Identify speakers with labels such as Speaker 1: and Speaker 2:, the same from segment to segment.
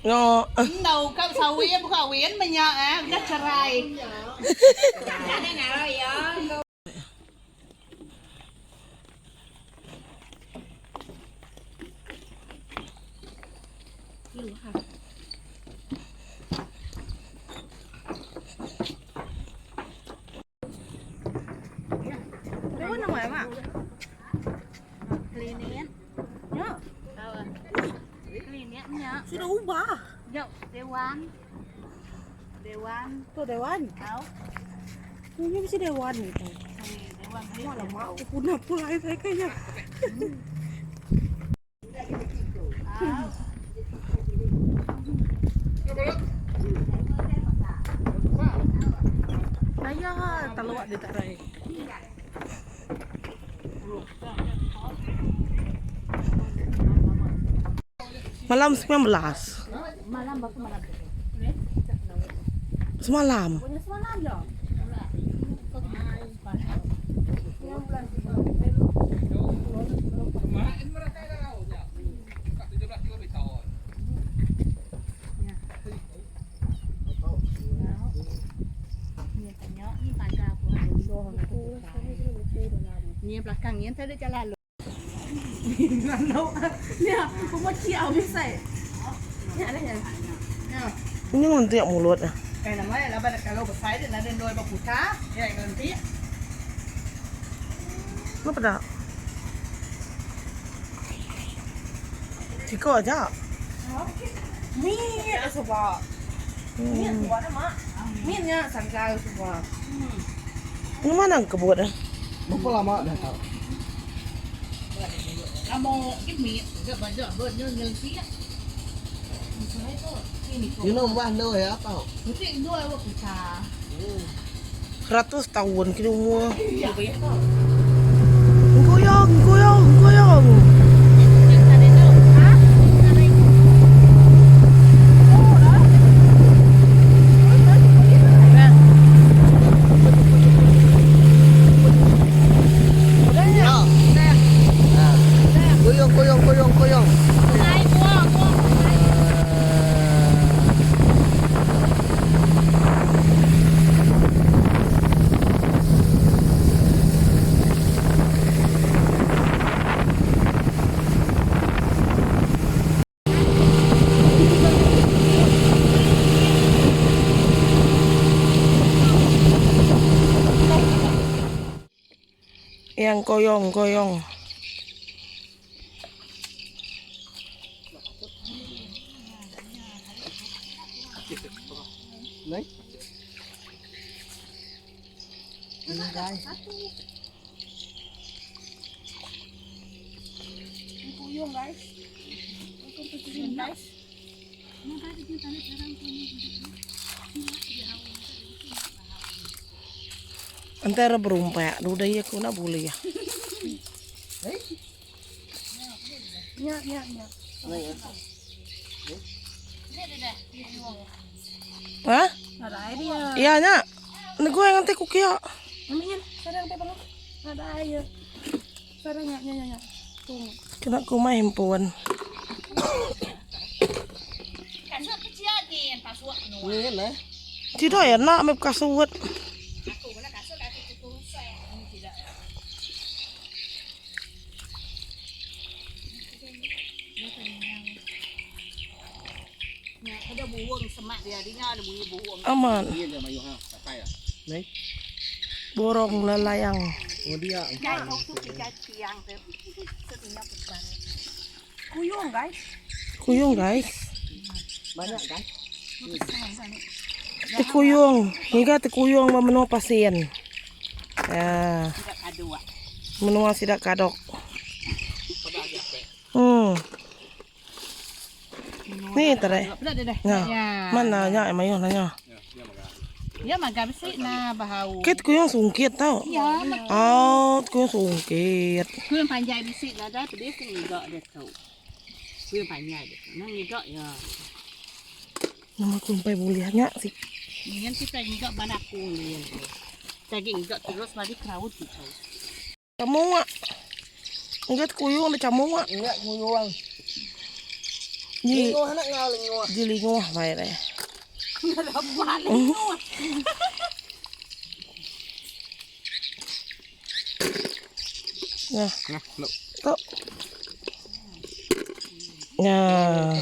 Speaker 1: Ngo
Speaker 2: đầu cao sầu yếm khẩu yếm mà nhờ á đất trời
Speaker 3: Đâu nó ngoài mà. Klinian. Nhớ. Klinian nhớ.
Speaker 1: sudah ubah.
Speaker 3: Yuk, Dewan. Dewan.
Speaker 1: Tuh Dewan.
Speaker 3: Tahu?
Speaker 1: Ini bisa Dewan gitu.
Speaker 3: Dewan.
Speaker 1: Malah mau punah pulai saya kayaknya. Ayah, taluak di tarai. Malam 19.
Speaker 3: Malam baru malam.
Speaker 1: Semalam.
Speaker 3: Punya semalam ya. Ini belakang ni saya dah jalan. Ni aku mau ciao bisa. Ni ada ya.
Speaker 1: Ini nanti yang mulut ya.
Speaker 2: cái là mấy là bên kalau besar thì là nên nuôi bằng củ cá như này cần thiết.
Speaker 1: Nó pada. Tiga aja.
Speaker 3: Mie coba. Mie buat apa? Mie nya sangkal coba.
Speaker 1: Ini mana kebut ya?
Speaker 4: Berapa lama dah tahu?
Speaker 2: Kamu cái mie cái bây giờ bên như nhân tí á.
Speaker 4: Ini mbah no ya apa?
Speaker 2: Mesti nuôi bằng củ cá.
Speaker 1: 100 tahun kini umur. Goyang, goyang, goyang.
Speaker 4: Goyong, goyong, goyong, goyong.
Speaker 1: Yang goyong-goyong.
Speaker 4: Này. Ini guys.
Speaker 3: Kuyung guys. Guys.
Speaker 1: Antara berumpa, udah ya aku nak boleh ya.
Speaker 3: Nya.
Speaker 4: Này.
Speaker 1: Hah?
Speaker 3: Ada idea.
Speaker 1: Iya nya. Ini gue yang nanti kukia.
Speaker 3: Amin, sarang teh bang. Ada aja. Sarang nya. Tunggu.
Speaker 1: Kena ku mah himpuan.
Speaker 2: Cảnh sát cái chia thì phải xuống nuôi.
Speaker 4: Ini này.
Speaker 1: Tidak ya nak mep kasuwet.
Speaker 2: Aku mana kasut aku tuh saya tidak. Nhà có đeo bù uông semak dia dia ada bunyi bù uông.
Speaker 1: Aman.
Speaker 4: Ini dia mayu ha, pakai ya. Này.
Speaker 1: Borong lelayang.
Speaker 4: Oh dia.
Speaker 2: Cái không chút cái tiang thế. Rất là nhóc bạn.
Speaker 3: Kuyung guys.
Speaker 1: Kuyung guys.
Speaker 4: Banyak kan?
Speaker 1: Tekuyung. Hingga tekuyung memenuhi pasien. Ya.
Speaker 2: Tidak ada.
Speaker 1: menua sidak kadok. Nih tadi. Nah, mana nya emang yo nanya.
Speaker 2: Ya maga besi na bahau.
Speaker 1: Kit kuyong sungkit tau.
Speaker 2: Ya,
Speaker 1: Oh, kuyong sungkit.
Speaker 2: kuyon panjai besi na dah pedih ku ngigak dia tau. Kuyon panjai dia. Nang ngigak ya.
Speaker 1: Nama kumpai buliannya sih.
Speaker 2: Nian kita ngigak banaku nian. Tagi ngigak terus mari kraut gitu.
Speaker 1: Camua. Enggak kuyong ada camua.
Speaker 4: Enggak nguyuang.
Speaker 1: Ji,
Speaker 4: Lingo anak ngalingo.
Speaker 1: jilingo bae deh. Nah,
Speaker 4: Nah, lo.
Speaker 1: tuh. Nah,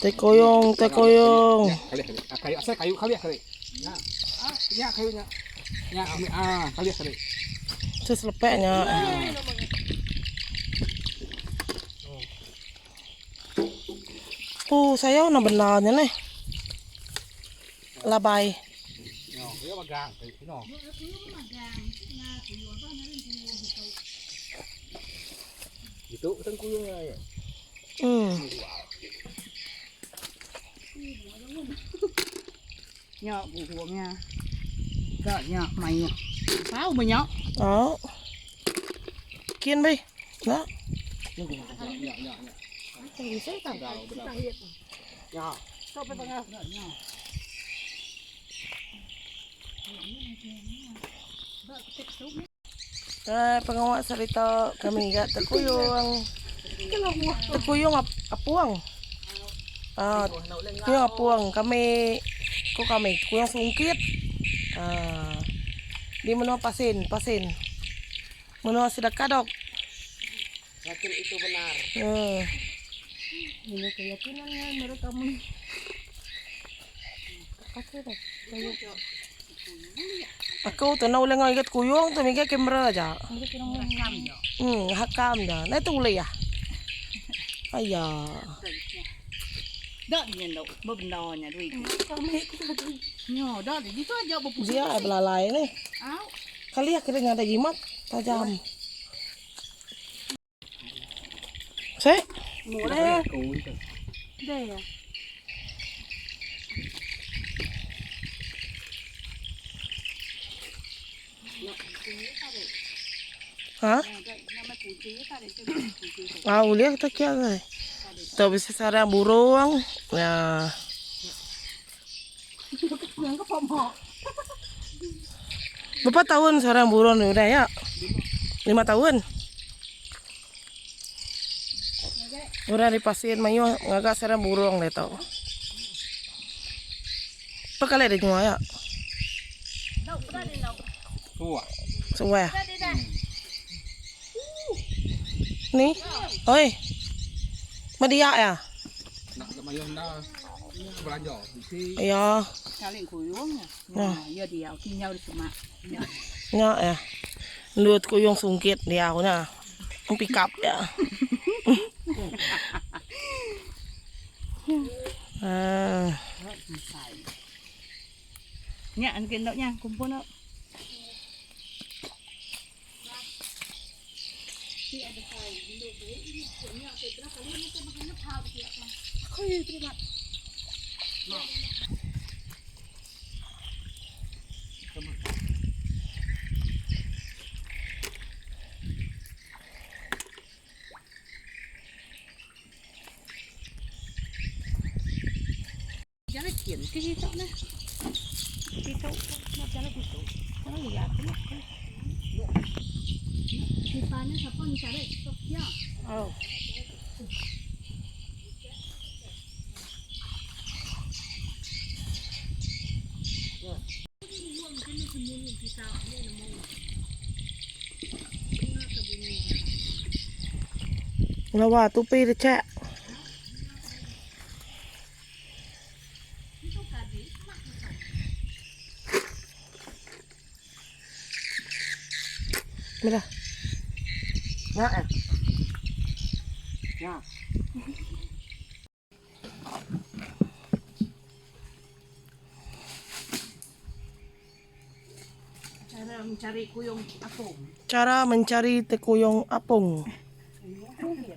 Speaker 1: teh koyong.
Speaker 4: Kayu saya kayu kali ya kali. Ya. Ya kayunya. Ya, kali ya kali.
Speaker 1: Terus lepeknya. Tuh, saya udah benarnya nih. Labai.
Speaker 4: Yo magang kayu no. Itu kan kuyungnya ya.
Speaker 2: Nhọ buông nha. Gợi nhọ mày. Pháo mà nhọ.
Speaker 1: Đó. Kiên đi. Đó. Pengawas cerita kami gak terkuyung. Terkuyung apuang. Kuyung apuang kami kuyung sungkit. Di menua pasin. Menua sidak kadok.
Speaker 4: Yakin itu benar.
Speaker 3: Ini keyakinannya mereka
Speaker 1: Aku tuh nak ulang ikat kuyung tuh mikir kamera aja.
Speaker 2: Rekam nhọ.
Speaker 1: Hakam dah. Nah itu boleh ya. Ayah.
Speaker 2: Đợi nhìn đâu, bơ bò nhà đuôi. Nhỏ đó để đi thôi giờ bụng.
Speaker 1: Dia belalai nih.
Speaker 2: Áo.
Speaker 1: Kali ya kira ada jimat tajam. Saya.
Speaker 2: Mùa đây.
Speaker 4: Cùi.
Speaker 2: Đây à.
Speaker 1: Hah? Lihat kita kia guys. Tuh bisa sarang burung. Nah. Berapa tahun sarang burung udah ya? 5 tahun. Udah dipasin mayu ngagak sarang burung deh tau. Pekali ada semua ya?
Speaker 4: Tua.
Speaker 1: Semua ya? Nih, oi, media ya?
Speaker 4: Nak kemayang dah. Belanja di sini.
Speaker 1: Iya,
Speaker 2: Kalian kuyung ya. Nah, ya dia kinyau di semak.
Speaker 1: nya ya. Lut kuyung sungkit dia aku na. Pick up ya.
Speaker 2: Nhạ ăn kiên đậu nha, kumpul đậu. Jangan kian cái chỗ này. Cái chỗ nó cho nó cái chỗ. Nó gì à? Thì bà nó sao con trả đấy, tốt chưa?
Speaker 1: Lawa tupi deh cak. Mira.
Speaker 4: Ya. Ya.
Speaker 2: Cara mencari kuyung apung.
Speaker 1: Cara mencari tekuyong apung.
Speaker 3: Kuyung sungkit.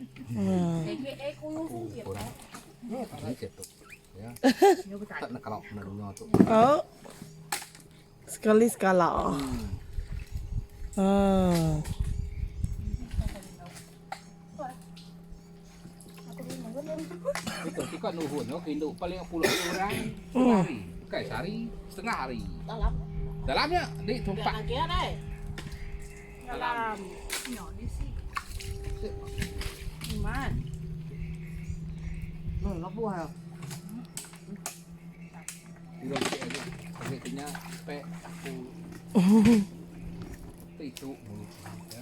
Speaker 4: Ya. Tak nak kalau menurutnya tu.
Speaker 1: Oh. Sekali skala.
Speaker 4: Itu kita nuhun, no, induk paling 10 orang sehari, bukan sehari, setengah hari.
Speaker 2: Dalam.
Speaker 4: Dalamnya di
Speaker 2: Tidak
Speaker 4: tempat.
Speaker 2: lagi ada. Dalam. Nhỏ đi sih. Man.
Speaker 4: Nó buah. Di dalam sini aja. Akhirnya pe aku. Itu mulut ya.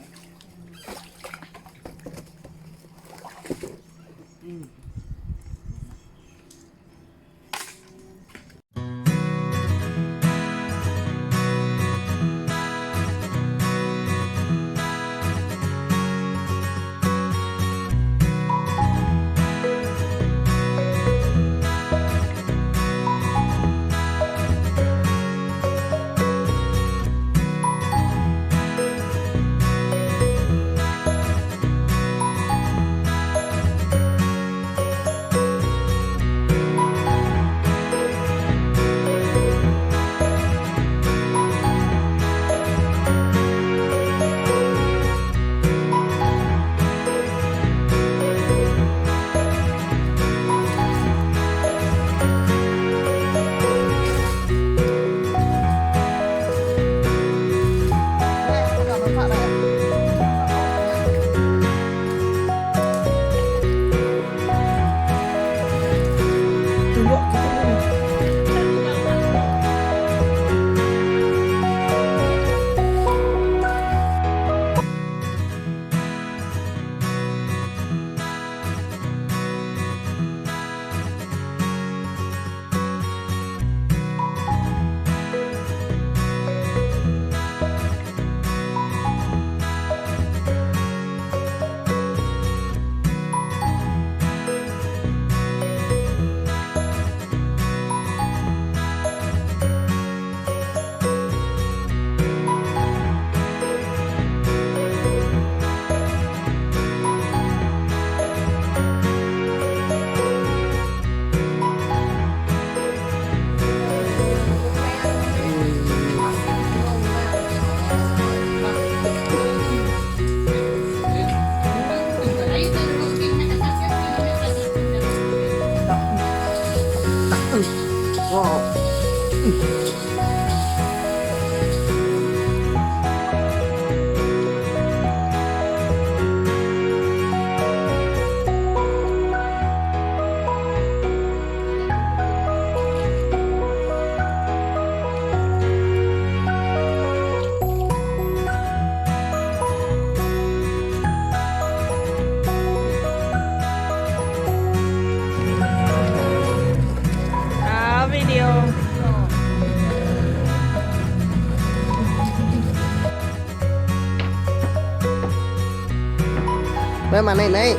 Speaker 5: Đây mà này này.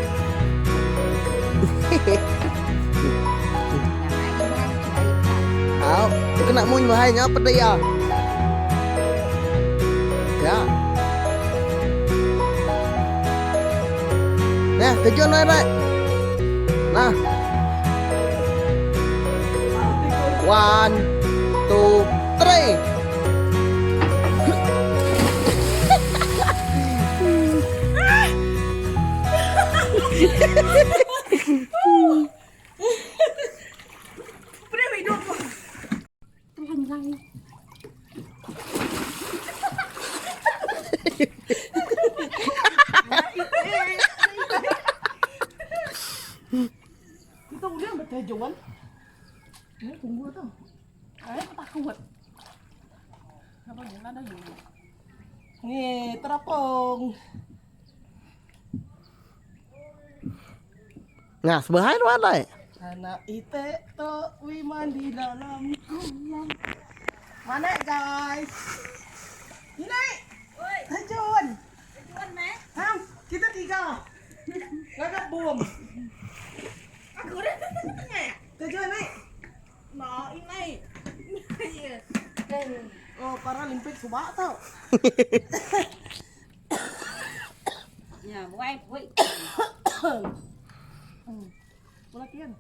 Speaker 5: Áo, kena mun bahaya apa dia? Ya. Nah, kejon này. Nah. 1, 2, 3.
Speaker 1: Itu udah bertajuan. Ini tunggu tuh. Ayo takut. Apa yang ada ini? Nih, terapung.
Speaker 5: Nah, sebelah itu ada.
Speaker 1: Anak ite to wiman di dalam kolam. Mana guys? Ini. Tajuan.
Speaker 2: Tajuan meh.
Speaker 1: Ham, kita 3. Gagap bom.
Speaker 2: Aku udah tanya.
Speaker 1: Tajuan naik.
Speaker 2: Nó ini. Iya.
Speaker 1: Oh, Paralimpik subak tau.
Speaker 2: Nhà quay quay.
Speaker 3: Bola tiên.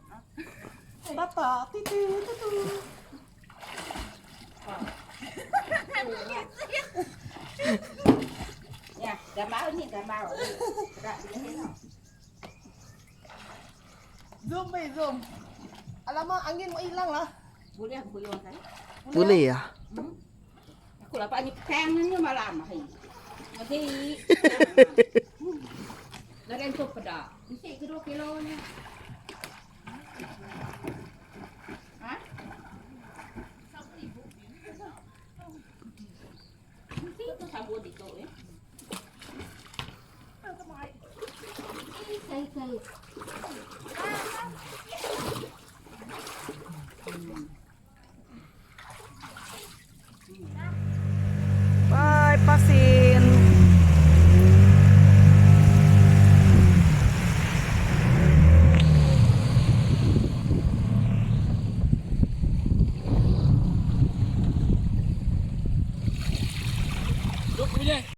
Speaker 3: Bata titu titu.
Speaker 2: Ya, gambar ni gambar.
Speaker 3: Zoom nih zoom. Alamak angin mau hilang lah.
Speaker 2: Boleh aku yang kan?
Speaker 5: Boleh ya?
Speaker 2: Aku lah pak ni kang ni malam hari. Nanti. Dari itu pada. Mesti ke 2 kilo nya. Hah? Mesti itu sabun itu eh. Say.